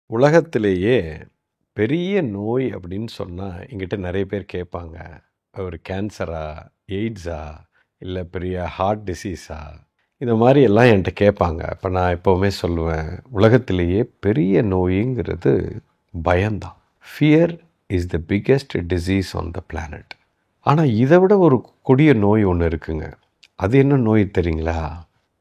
உலகத்திலேயே பெரிய நோய் அப்படின்னு சொன்னால் எங்கிட்ட நிறைய பேர் கேட்பாங்க. ஒரு கேன்சரா, எய்ட்ஸா, இல்லை பெரிய ஹார்ட் டிசீஸா, இந்த மாதிரி எல்லாம் என்கிட்ட கேட்பாங்க. அப்போ நான் எப்போவுமே சொல்லுவேன், உலகத்திலேயே பெரிய நோய்ங்கிறது பயம்தான். Fear is the biggest disease on the planet. ஆனால் இதை விட ஒரு கொடிய நோய் ஒன்று இருக்குங்க. அது என்ன நோய் தெரியுங்களா?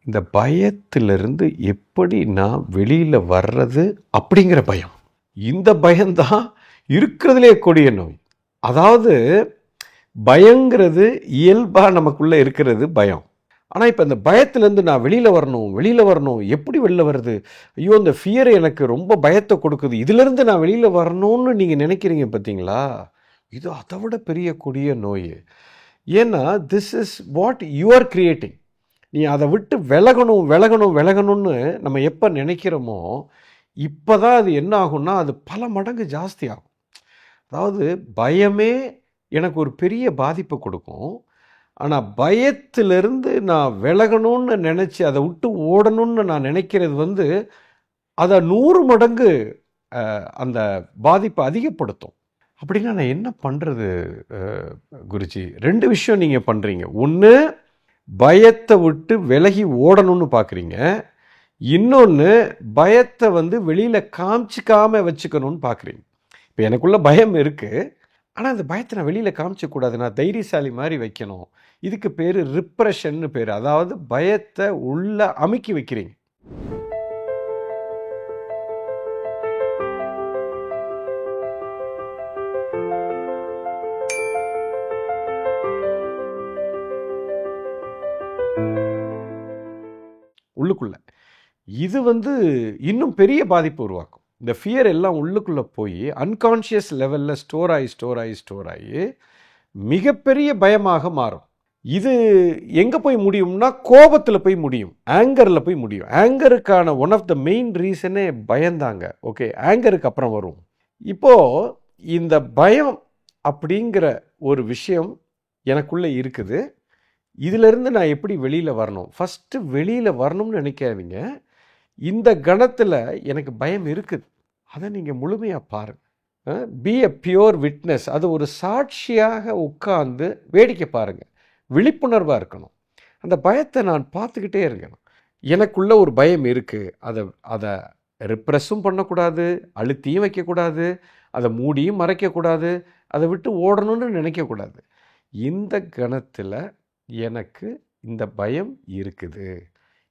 இந்த பயத்திலிருந்து எப்படி நான் வெளியில் வர்றது அப்படிங்கிற பயம். இந்த பயம்தான் இருக்கிறதுலே கொடிய நோய். அதாவது பயங்கிறது இயல்பாக நமக்குள்ளே இருக்கிறது பயம். ஆனால் இப்போ இந்த பயத்திலேருந்து நான் வெளியில் வரணும், எப்படி வெளில வருது? ஐயோ, இந்த ஃபியர் எனக்கு ரொம்ப பயத்தை கொடுக்குது, இதிலேருந்து நான் வெளியில் வரணும்னு நீங்கள் நினைக்கிறீங்க பார்த்தீங்களா? இது அதை விட பெரிய கொடிய நோய். ஏன்னா this is what you are creating. நீ அதை விட்டு விலகணும்னு நம்ம எப்போ நினைக்கிறோமோ இப்போ தான் அது என்ன ஆகும்னா அது பல மடங்கு ஜாஸ்தி ஆகும். அதாவது பயமே எனக்கு ஒரு பெரிய பாதிப்பை கொடுக்கும். ஆனால் பயத்திலிருந்து நான் விலகணும்னு நினச்சி அதை விட்டு ஓடணும்னு நான் நினைக்கிறது அதை 100 மடங்கு அந்த பாதிப்பை அதிகப்படுத்தும். அப்படின்னா நான் என்ன பண்ணுறது குருஜி? 2 விஷயம் நீங்கள் பண்ணுறீங்க. ஒன்று, பயத்தை விட்டு விலகி ஓடணும்னு பார்க்குறீங்க. இன்னொன்று, பயத்தை வெளியில் காமிச்சிக்காம வச்சுக்கணும்னு பார்க்குறீங்க. இப்போ எனக்குள்ள பயம் இருக்குது, ஆனால் அந்த பயத்தை நான் வெளியில் காமிச்சக்கூடாது, நான் தைரியசாலி மாதிரி வைக்கணும். இதுக்கு பேர் ரிப்ரெஷன்னு பேர். அதாவது பயத்தை உள்ள அமுக்கி வைக்கிறீங்க. உள்ளுக்குள்ள இது இன்னும் பெரிய பாதிப்பு உருவாக்கும். இந்த ஃபியர் எல்லாம் உள்ளுக்குள்ளே போய் அன்கான்ஷியஸ் லெவலில் ஸ்டோர் ஆகி மிகப்பெரிய பயமாக மாறும். இது எங்கே போய் முடியும்னா கோபத்தில் போய் முடியும், ஆங்கரில் போய் முடியும். ஆங்கருக்கான ஒன் ஆஃப் த மெயின் ரீசனே பயந்தாங்க. ஓகே, ஆங்கருக்கு அப்புறம் வரும். இப்போது இந்த பயம் அப்படிங்கிற ஒரு விஷயம் எனக்குள்ளே இருக்குது. இதிலிருந்து நான் எப்படி வெளியில் வரணும்? ஃபஸ்ட்டு வெளியில் வரணும்னு நினைக்காதீங்க. இந்த கணத்தில் எனக்கு பயம் இருக்குது, அதை நீங்கள் முழுமையாக பாருங்கள். பி எ பியோர் விட்னஸ். அது ஒரு சாட்சியாக உட்கார்ந்து வேடிக்கை பாருங்கள். விழிப்புணர்வாக இருக்கணும். அந்த பயத்தை நான் பார்த்துக்கிட்டே இருக்கணும். எனக்குள்ள ஒரு பயம் இருக்குது, அதை ரிப்ரெஸ்ஸும் பண்ணக்கூடாது, அழுத்தியும் வைக்கக்கூடாது, அதை மூடியும் மறைக்கக்கூடாது, அதை விட்டு ஓடணும்னு நினைக்கக்கூடாது. இந்த கணத்தில் எனக்கு இந்த பயம் இருக்குது,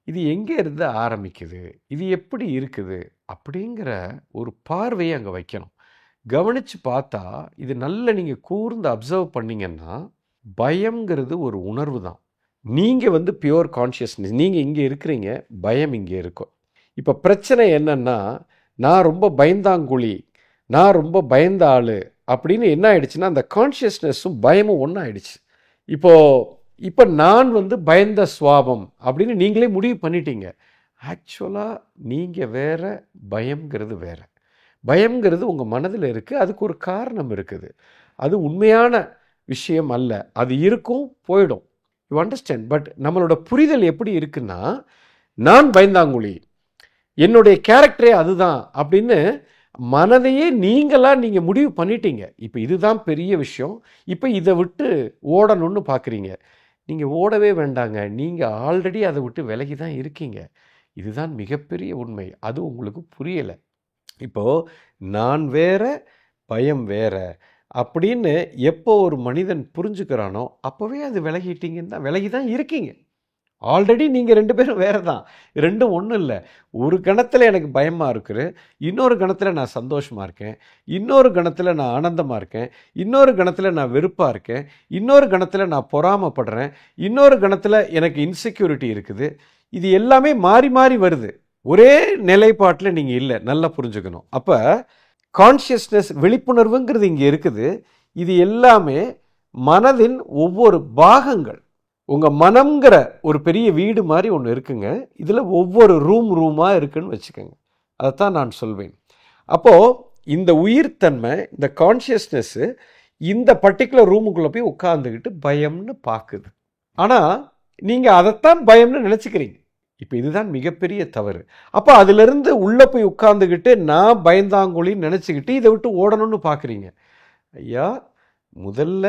இது எங்கே இருந்து ஆரம்பிக்குது, இது எப்படி இருக்குது அப்படிங்கிற ஒரு பார்வையை அங்கே வைக்கணும். கவனித்து பார்த்தா இது நல்ல நீங்கள் கூர்ந்து அப்சர்வ் பண்ணிங்கன்னா பயம்ங்கிறது ஒரு உணர்வு தான். நீங்கள் பியோர் கான்ஷியஸ்னஸ், நீங்கள் இங்கே இருக்கிறீங்க, பயம் இங்கே இருக்கும். இப்போ பிரச்சனை என்னன்னா, நான் ரொம்ப பயந்தாங்குழி, நான் ரொம்ப பயந்த ஆள் அப்படின்னு என்ன ஆயிடுச்சுன்னா அந்த கான்ஷியஸ்னஸும் பயமும் ஒன்றா ஆயிடுச்சு. இப்போ நான் பயந்த சுவாபம் அப்படின்னு நீங்களே முடிவு பண்ணிட்டீங்க. ஆக்சுவலாக நீங்கள் வேற, பயம்ங்கிறது வேற. பயம்ங்கிறது உங்கள் மனதில் இருக்குது, அதுக்கு ஒரு காரணம் இருக்குது. அது உண்மையான விஷயம் அல்ல, அது இருக்கும் போயிடும். You understand? பட் நம்மளோட புரிதல் எப்படி இருக்குன்னா, நான் பயந்தாங்குழி, என்னுடைய கேரக்டரே அதுதான் அப்படின்னு மனதையே நீங்கள் முடிவு பண்ணிட்டீங்க. இப்போ இதுதான் பெரிய விஷயம். இப்போ இதை விட்டு ஓடணும்னு பார்க்குறீங்க. நீங்கள் ஓடவே வேண்டாங்க, நீங்கள் ஆல்ரெடி அதை விட்டு விலகி தான் இருக்கீங்க. இதுதான் மிகப்பெரிய உண்மை. அது உங்களுக்கு புரியலை. இப்போது நான் வேற, பயம் வேற அப்படின்னு எப்போ ஒரு மனிதன் புரிஞ்சுக்கிறானோ அப்போவே அது விலகி தான் இருக்கீங்க. ஆல்ரெடி நீங்கள் 2 பேரும் வேறு தான். 2ம் ஒன்றும் இல்லை. ஒரு கணத்தில் எனக்கு பயமாக இருக்குது, இன்னொரு கணத்தில் நான் சந்தோஷமாக இருக்கேன், இன்னொரு கணத்தில் நான் ஆனந்தமாக இருக்கேன், இன்னொரு கணத்தில் நான் வெறுப்பாக இருக்கேன், இன்னொரு கணத்தில் நான் பொறாமப்படுறேன், இன்னொரு கணத்தில் எனக்கு இன்செக்யூரிட்டி இருக்குது. இது எல்லாமே மாறி மாறி வருது. ஒரே நிலைப்பாட்டில் நீங்கள் இல்லை. நல்லா புரிஞ்சுக்கணும். அப்போ கான்ஷியஸ்னஸ், விழிப்புணர்வுங்கிறது இங்கே இருக்குது. இது எல்லாமே மனதின் ஒவ்வொரு பாகங்கள். உங்கள் மனம்ங்கிற ஒரு பெரிய வீடு மாதிரி ஒன்று இருக்குங்க. இதில் ஒவ்வொரு ரூமாக இருக்குன்னு வச்சுக்கோங்க. அதைத்தான் நான் சொல்வேன். அப்போது இந்த உயிர்த்தன்மை, இந்த கான்ஷியஸ்னஸ்ஸு இந்த பர்டிகுலர் ரூமுக்குள்ளே போய் உட்காந்துக்கிட்டு பயம்னு பார்க்குது. ஆனால் நீங்கள் அதைத்தான் பயம்னு நினச்சிக்கிறீங்க. இப்போ இதுதான் மிகப்பெரிய தவறு. அப்போ அதிலிருந்து உள்ளே போய் உட்கார்ந்துக்கிட்டு நான் பயந்தாங்கொழின்னு நினச்சிக்கிட்டு இதை விட்டு ஓடணும்னு பார்க்குறீங்க. ஐயா, முதல்ல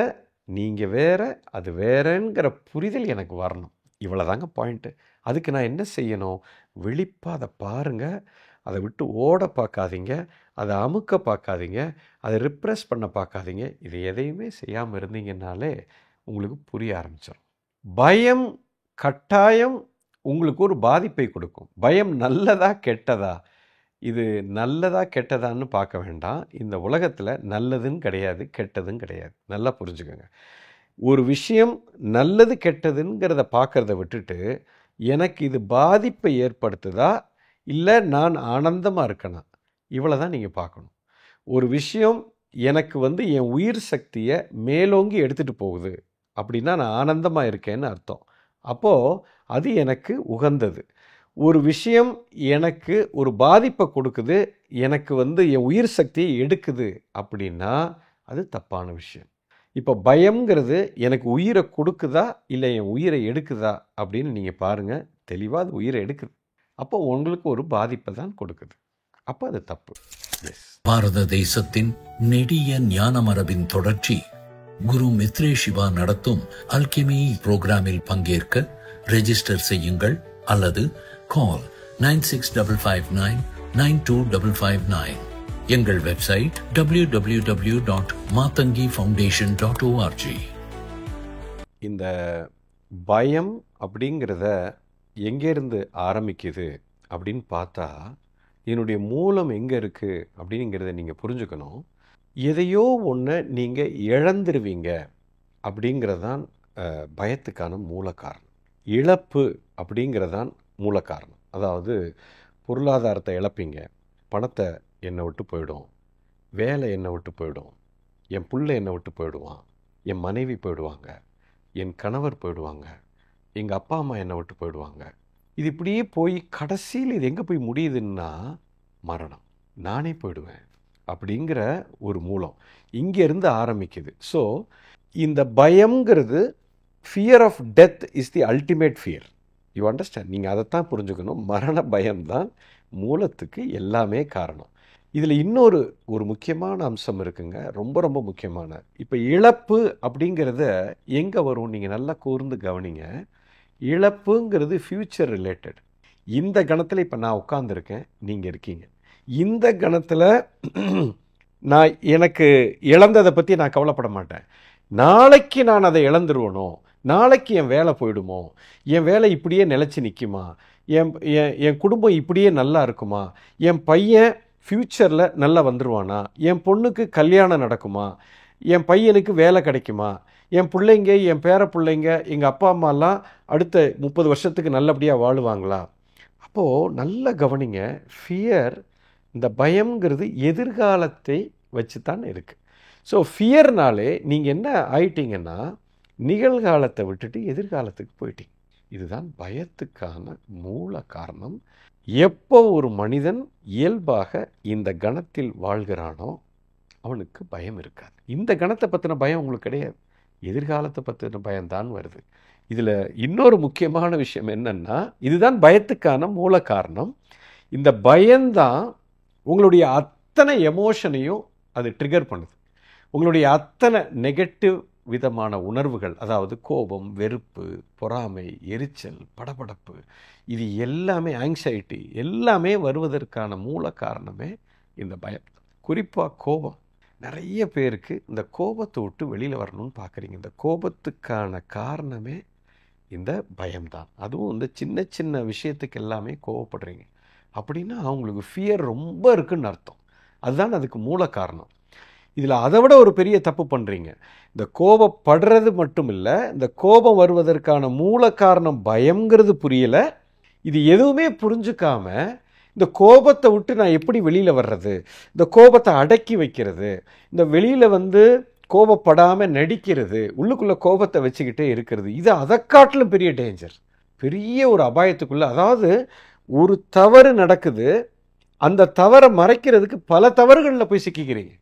நீங்கள் வேற அது வேறங்கிற புரிதல் எனக்கு வரணும். இவ்வளோதாங்க பாயிண்ட்டு. அதுக்கு நான் என்ன செய்யணும்? விழிப்பாக அதை பாருங்கள். அதை விட்டு ஓட பார்க்காதீங்க, அதை அமுக்க பார்க்காதீங்க, அதை ரிப்ரெஸ் பண்ண பார்க்காதீங்க. இது எதையுமே செய்யாமல் இருந்தீங்கன்னாலே உங்களுக்கு புரிய ஆரம்பிச்சிடும். பயம் கட்டாயம் உங்களுக்கு ஒரு பாதிப்பை கொடுக்கும். பயம் நல்லதா கெட்டதா? இது நல்லதா கெட்டதான்னு பார்க்க வேண்டாம். இந்த உலகத்தில் நல்லதுன்னு கிடையாது, கெட்டதுன்னு கிடையாது. நல்லா புரிஞ்சுக்கோங்க. ஒரு விஷயம் நல்லது கெட்டதுங்கிறத பார்க்குறத விட்டுட்டு எனக்கு இது பாதிப்பை ஏற்படுத்துதா இல்லை நான் ஆனந்தமாக இருக்கணும், இவ்வளோ தான் நீங்கள் பார்க்கணும். ஒரு விஷயம் எனக்கு என் உயிர் சக்தியை மேலோங்கி எடுத்துகிட்டு போகுது அப்படின்னா நான் ஆனந்தமாக இருக்கேன்னு அர்த்தம். அப்போது அது எனக்கு உகந்தது. ஒரு விஷயம் எனக்கு ஒரு பாதிப்பை கொடுக்குது, எனக்கு என் உயிர் சக்தியை எடுக்குது அப்படின்னா அது தப்பான விஷயம். இப்போ பயம்ங்கிறது எனக்கு உயிரை கொடுக்குதா இல்லை என் உயிரை எடுக்குதா அப்படின்னு நீங்கள் பாருங்கள். தெளிவாக அது உயிரை எடுக்குது. அப்போ உங்களுக்கு ஒரு பாதிப்பை தான் கொடுக்குது. அப்போ அது தப்பு. பாரத தேசத்தின் நெடிய ஞான மரபின் தொடர்ச்சி குரு மித்ரே சிவா நடத்தும் அல்கெமி புரோகிராமில் பங்கேற்க ரெஜிஸ்டர் செய்யுங்கள் அல்லது கால் 9655992559. எங்கள் வெப்சைட் www.matangifoundation.org. இந்த பயம் அப்படிங்கிறத எங்கேருந்து ஆரம்பிக்குது அப்படின்னு பார்த்தா என்னுடைய மூலம் எங்கே இருக்குது அப்படிங்கிறத நீங்கள் புரிஞ்சுக்கணும். எதையோ ஒன்று நீங்கள் இழந்துருவீங்க அப்படிங்கிறதான் பயத்துக்கான மூல காரணம். இழப்பு அப்படிங்கிறதான் மூல காரணம். அதாவது பொருளாதாரத்தை இழப்பீங்க, பணத்தை என்னை விட்டு போயிடும், வேலை என்னை விட்டு போயிடும், என் பிள்ளை என்னை விட்டு போயிடுவான், என் மனைவி போயிடுவாங்க, என் கணவர் போயிடுவாங்க, எங்கள் அப்பா அம்மா என்னை விட்டு போயிடுவாங்க. இது இப்படியே போய் கடைசியில் இது எங்கே போய் முடியுதுன்னா மரணம், நானே போயிடுவேன் அப்படிங்கிற ஒரு மூலம் இங்கேருந்து ஆரம்பிக்குது. ஸோ இந்த பயம்ங்கிறது fear of death is the ultimate fear. You understand? நீங்கள் அதைத்தான் புரிஞ்சுக்கணும். மரண பயம்தான் மூலத்துக்கு எல்லாமே காரணம். இதில் இன்னொரு முக்கியமான அம்சம் இருக்குங்க, ரொம்ப ரொம்ப முக்கியமான. இப்போ இழப்பு அப்படிங்கிறத எங்கே வரும் நீங்கள் நல்லா கூர்ந்து கவனிங்க. இழப்புங்கிறது ஃப்யூச்சர் ரிலேட்டட். இந்த கணத்தில் இப்போ நான் உட்காந்துருக்கேன், நீங்கள் இருக்கீங்க. இந்த கணத்தில் நான் எனக்கு இழந்ததை பற்றி நான் கவலைப்பட மாட்டேன். நாளைக்கு நான் அதை இழந்துருவனோ, நாளைக்கு என் வேலை போயிடுமோ, என் வேலை இப்படியே நிலச்சி நிற்குமா, என் குடும்பம் இப்படியே நல்லா இருக்குமா, என் பையன் ஃப்யூச்சரில் நல்லா வந்துடுவானா, என் பொண்ணுக்கு கல்யாணம் நடக்குமா, என் பையனுக்கு வேலை கிடைக்குமா, என் பிள்ளைங்க என் பேர பிள்ளைங்க எங்கள் அப்பா அம்மாலாம் அடுத்த 30 வருஷத்துக்கு நல்லபடியாக வாழுவாங்களா. அப்போது நல்ல கவனிங்க. ஃபியர், இந்த பயம்ங்கிறது எதிர்காலத்தை வச்சு தான் இருக்குது. ஸோ ஃபியர்னாலே நீங்கள் என்ன ஆயிட்டீங்கன்னா நிகழ்காலத்தை விட்டுட்டு எதிர்காலத்துக்கு போயிட்டீங்க. இதுதான் பயத்துக்கான மூல காரணம். எப்போ ஒரு மனிதன் இயல்பாக இந்த கணத்தில் வாழ்கிறானோ அவனுக்கு பயம் இருக்காது. இந்த கணத்தை பற்றின பயம் உங்களுக்கு கிடையாது, எதிர்காலத்தை பற்றின பயம்தான் வருது. இதில் இன்னொரு முக்கியமான விஷயம் என்னென்னா, இதுதான் பயத்துக்கான மூல காரணம். இந்த பயம்தான் உங்களுடைய அத்தனை எமோஷனையும் அது ட்ரிகர் பண்ணுது. உங்களுடைய அத்தனை நெகட்டிவ் விதமான உணர்வுகள், அதாவது கோபம், வெறுப்பு, பொறாமை, எரிச்சல், படபடப்பு, இது எல்லாமே, ஆங்ஸைட்டி எல்லாமே வருவதற்கான மூல காரணமே இந்த பயம். குறிப்பாக கோபம். நிறைய பேருக்கு இந்த கோபத்தை விட்டு வெளியில் வரணும்னு பார்க்குறீங்க. இந்த கோபத்துக்கான காரணமே இந்த பயம்தான். அதுவும் இந்த சின்ன சின்ன விஷயத்துக்கு எல்லாமே கோவப்படுறீங்க அப்படின்னா அவங்களுக்கு ஃபியர் ரொம்ப இருக்குன்னு அர்த்தம். அதுதான் அதுக்கு மூல காரணம். இதில் அதை விட ஒரு பெரிய தப்பு பண்ணுறீங்க. இந்த கோபப்படுறது மட்டும் இல்லை, இந்த கோபம் வருவதற்கான மூல காரணம் பயம்ங்கிறது புரியலை. இது எதுவுமே புரிஞ்சுக்காம இந்த கோபத்தை விட்டு நான் எப்படி வெளியில் வர்றது, இந்த கோபத்தை அடக்கி வைக்கிறது, இந்த வெளியில் கோபப்படாமல் நடிக்கிறது, உள்ளுக்குள்ளே கோபத்தை வச்சுக்கிட்டே இருக்கிறது, இது அதை காட்டிலும் பெரிய டேஞ்சர், பெரிய ஒரு அபாயத்துக்குள்ளே. அதாவது ஒரு தவறு நடக்குது, அந்த தவறை மறைக்கிறதுக்கு பல தவறுகளில் போய் சிக்கிக்கிறீங்க.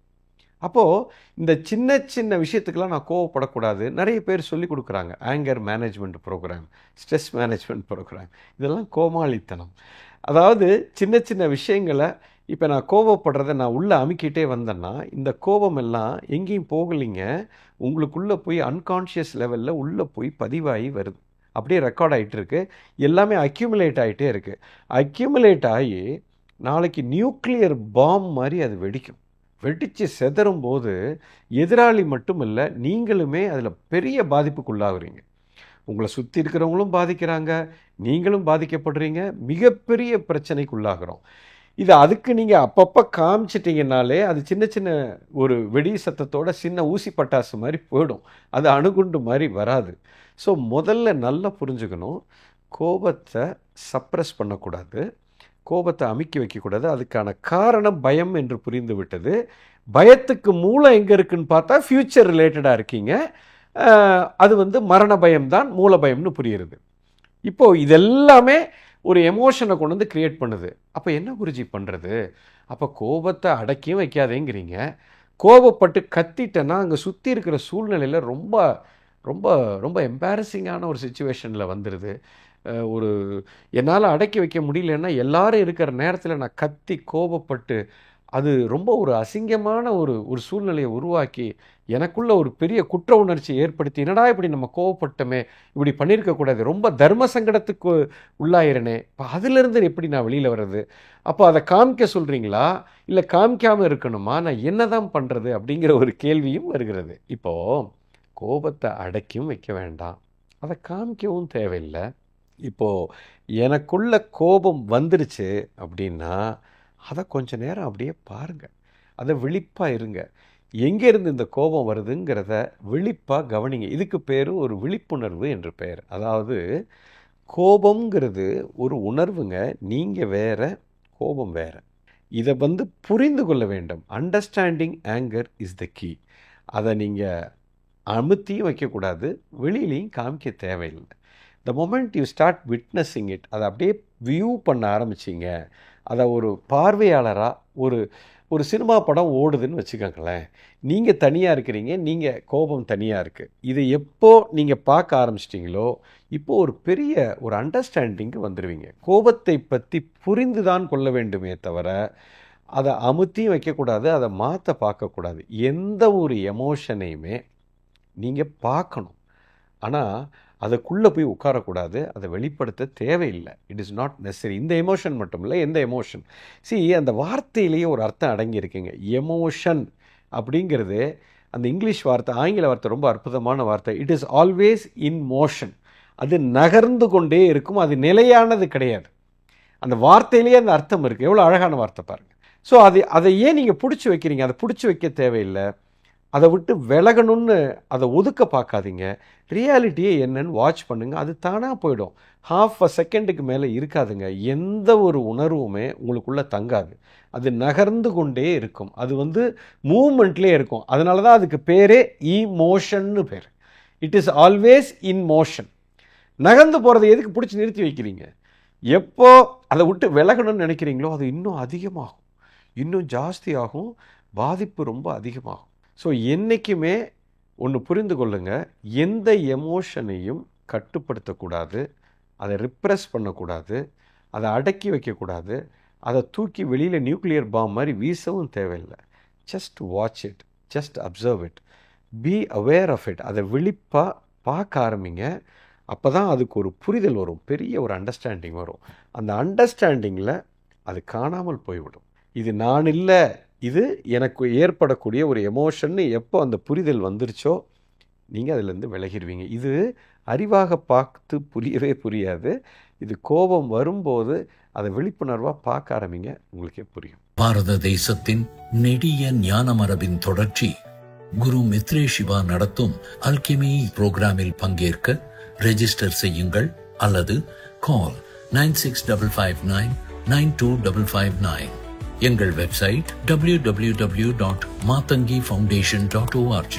அப்போது இந்த சின்ன சின்ன விஷயத்துக்கெல்லாம் நான் கோவப்படக்கூடாது. நிறைய பேர் சொல்லிக் கொடுக்குறாங்க. Anger management program, stress management program. இதெல்லாம் கோமாளித்தனம். அதாவது சின்ன சின்ன விஷயங்களை இப்போ நான் கோபப்படுறத நான் உள்ளே அமுக்கிட்டே வந்தேன்னா இந்த கோபம் எல்லாம் எங்கேயும் போகலைங்க, உங்களுக்குள்ளே போய் அன்கான்ஷியஸ் லெவலில் உள்ளே போய் பதிவாகி வருது. அப்படியே ரெக்கார்ட் ஆகிட்டு இருக்கு. எல்லாமே அக்யூமுலேட் ஆகிட்டே இருக்குது. அக்யூமுலேட் ஆகி நாளைக்கு நியூக்ளியர் பாம் மாதிரி அது வெடிக்கும். வெடித்து செதறும் போது எதிராளி மட்டும் இல்லை, நீங்களுமே அதில் பெரிய பாதிப்புக்குள்ளாகிறீங்க. உங்களை சுற்றி இருக்கிறவங்களும் பாதிக்கிறாங்க, நீங்களும் பாதிக்கப்படுறீங்க, மிகப்பெரிய பிரச்சனைக்குள்ளாகிறோம். இது அதுக்கு நீங்கள் அப்பப்போ காமிச்சிட்டிங்கனாலே அது சின்ன சின்ன ஒரு வெடி சத்தத்தோட சின்ன ஊசி பட்டாசு மாதிரி போயிடும். அது அணுகுண்டு மாதிரி வராது. ஸோ முதல்ல நல்லா புரிஞ்சுக்கணும், கோபத்தை சப்ரஸ் பண்ணக்கூடாது, கோபத்தை அமுக்கி வைக்கக்கூடாது. அதுக்கான காரணம் பயம் என்று புரிந்து விட்டது. பயத்துக்கு மூலம் எங்கே இருக்குன்னு பார்த்தா ஃப்யூச்சர் ரிலேட்டடாக இருக்கீங்க. அது மரண பயம்தான் மூல பயம்னு புரியுறது. இப்போது இதெல்லாமே ஒரு எமோஷனை கொண்டு வந்து க்ரியேட் பண்ணுது. அப்போ என்ன குருஜி பண்ணுறது? அப்போ கோபத்தை அடக்கியும் வைக்காதேங்கிறீங்க. கோபப்பட்டு கத்திட்டேன்னா அங்கே சுற்றி இருக்கிற சூழ்நிலையில் ரொம்ப ரொம்ப ரொம்ப எம்பாரசிங்கான ஒரு சுச்சுவேஷனில் வந்துடுது. ஒரு என்னால் அடக்கி வைக்க முடியலன்னா எல்லாரும் இருக்கிற நேரத்தில் நான் கத்தி கோபப்பட்டு அது ரொம்ப ஒரு அசிங்கமான ஒரு சூழ்நிலையை உருவாக்கி எனக்குள்ள ஒரு பெரிய குற்ற உணர்ச்சி ஏற்படுத்தி, என்னடா இப்படி நம்ம கோவப்பட்டோமே, இப்படி பண்ணியிருக்கக்கூடாது, ரொம்ப தர்ம சங்கடத்துக்கு உள்ளாயிரனே, இப்போ அதிலிருந்து எப்படி நான் வெளியில் வர்றது? அப்போ அதை காமிக்க சொல்கிறீங்களா இல்லை காமிக்காமல் இருக்கணுமா? நான் என்ன தான் பண்ணுறது அப்படிங்கிற ஒரு கேள்வியும் வருகிறது. இப்போது கோபத்தை அடக்கியும் வைக்க வேண்டாம், அதை காமிக்கவும் தேவையில்லை. இப்போது எனக்குள்ள கோபம் வந்துருச்சு அப்படின்னா அதை கொஞ்ச நேரம் அப்படியே பாருங்கள், அதை விழிப்பாக இருங்க. எங்கேருந்து இந்த கோபம் வருதுங்கிறத விழிப்பாக கவனிங்க. இதுக்கு பேர் ஒரு விழிப்புணர்வு என்று பெயர். அதாவது கோபம்ங்கிறது ஒரு உணர்வுங்க, நீங்கள் வேற, கோபம் வேற. இதை புரிந்து கொள்ள வேண்டும். Understanding anger is the key. அதை நீங்கள் அமுத்தியும் வைக்கக்கூடாது, வெளியிலையும் காமிக்க தேவையில்லை. The moment you start witnessing it, அதை அப்படியே வியூ பண்ண ஆரம்பிச்சிங்க, அதை ஒரு பார்வையாளராக ஒரு சினிமா படம் ஓடுதுன்னு வச்சுக்கோங்களேன். நீங்கள் தனியாக இருக்கிறீங்க, நீங்கள் கோபம் தனியாக இருக்குது. இதை எப்போ நீங்கள் பார்க்க ஆரம்பிச்சிட்டிங்களோ இப்போது ஒரு பெரிய ஒரு அண்டர்ஸ்டாண்டிங்கு வந்துடுவீங்க. கோபத்தை பற்றி புரிந்து தான் கொள்ள வேண்டுமே தவிர அதை அமுத்தியும் வைக்கக்கூடாது, அதை மாற்ற பார்க்கக்கூடாது. எந்த ஒரு எமோஷனையுமே நீங்கள் பார்க்கணும், ஆனால் அதுக்குள்ளே போய் உட்காரக்கூடாது, அதை வெளிப்படுத்த தேவையில்லை. It is not necessary. இந்த எமோஷன் மட்டும் இல்லை, எந்த எமோஷன். அந்த வார்த்தையிலேயே ஒரு அர்த்தம் அடங்கியிருக்குங்க. எமோஷன் அப்படிங்கிறது அந்த இங்கிலீஷ் வார்த்தை, ஆங்கில வார்த்தை ரொம்ப அற்புதமான வார்த்தை. It is always in motion. அது நகர்ந்து கொண்டே இருக்கும், அது நிலையானது கிடையாது. அந்த வார்த்தையிலேயே அந்த அர்த்தம் இருக்குது. எவ்வளோ அழகான வார்த்தை பாருங்கள். ஸோ அதை ஏன் நீங்கள் பிடிச்சி வைக்கிறீங்க? அதை பிடிச்சி வைக்க தேவையில்லை. அதை விட்டு விலகணும்னு அதை ஒதுக்க பார்க்காதீங்க. ரியாலிட்டியே என்னன்னு வாட்ச் பண்ணுங்கள், அது தானாக போயிடும். ½ செகண்டுக்கு மேலே இருக்காதுங்க. எந்த ஒரு உணர்வுமே உங்களுக்குள்ளே தங்காது, அது நகர்ந்து கொண்டே இருக்கும். அது மூமெண்ட்லேயே இருக்கும். அதனால தான் அதுக்கு பேரே இமோஷன்னு பேர். It is always in motion. நகர்ந்து போகிறத எதுக்கு பிடிச்சி நிறுத்தி வைக்கிறீங்க? எப்போ அதை விட்டு விலகணும்னு நினைக்கிறீங்களோ அது இன்னும் அதிகமாகும், இன்னும் ஜாஸ்தியாகும், பாதிப்பு ரொம்ப அதிகமாகும். ஸோ என்றைக்குமே ஒன்று புரிந்து கொள்ளுங்கள், எந்த எமோஷனையும் கட்டுப்படுத்தக்கூடாது, அதை ரிப்ரெஸ் பண்ணக்கூடாது, அதை அடக்கி வைக்கக்கூடாது, அதை தூக்கி வெளியில் நியூக்ளியர் பாம் மாதிரி வீசவும் தேவையில்லை. Just watch it, just observe it, be aware of it. அதை விழிப்பாக பார்க்க ஆரம்பிங்க. அப்போ தான் அதுக்கு ஒரு புரிதல் வரும், பெரிய ஒரு அண்டர்ஸ்டாண்டிங் வரும். அந்த அண்டர்ஸ்டாண்டிங்கில் அது காணாமல் போய்விடும். இது நான் இல்லை, இது எனக்கு ஏற்படக்கூடிய ஒரு எமோஷன்னு எப்போ அந்த புரிதல் வந்துருச்சோ நீங்கள் அதிலேருந்து விலகிடுவீங்க. இது அறிவாக பார்த்து புரியவே புரியாது. இது கோபம் வரும்போது அதை விழிப்புணர்வாக பார்க்க ஆரம்பிங்க, உங்களுக்கே புரியும். பாரத தேசத்தின் நெடிய ஞான மரபின் தொடர்ச்சி குரு மித்ரேஷ் சிவா நடத்தும் அல்கெமி புரோகிராமில் பங்கேற்க ரெஜிஸ்டர் செய்யுங்கள் அல்லது கால் 9655992559. எங்கள் வெப்சைட் www.matangifoundation.org.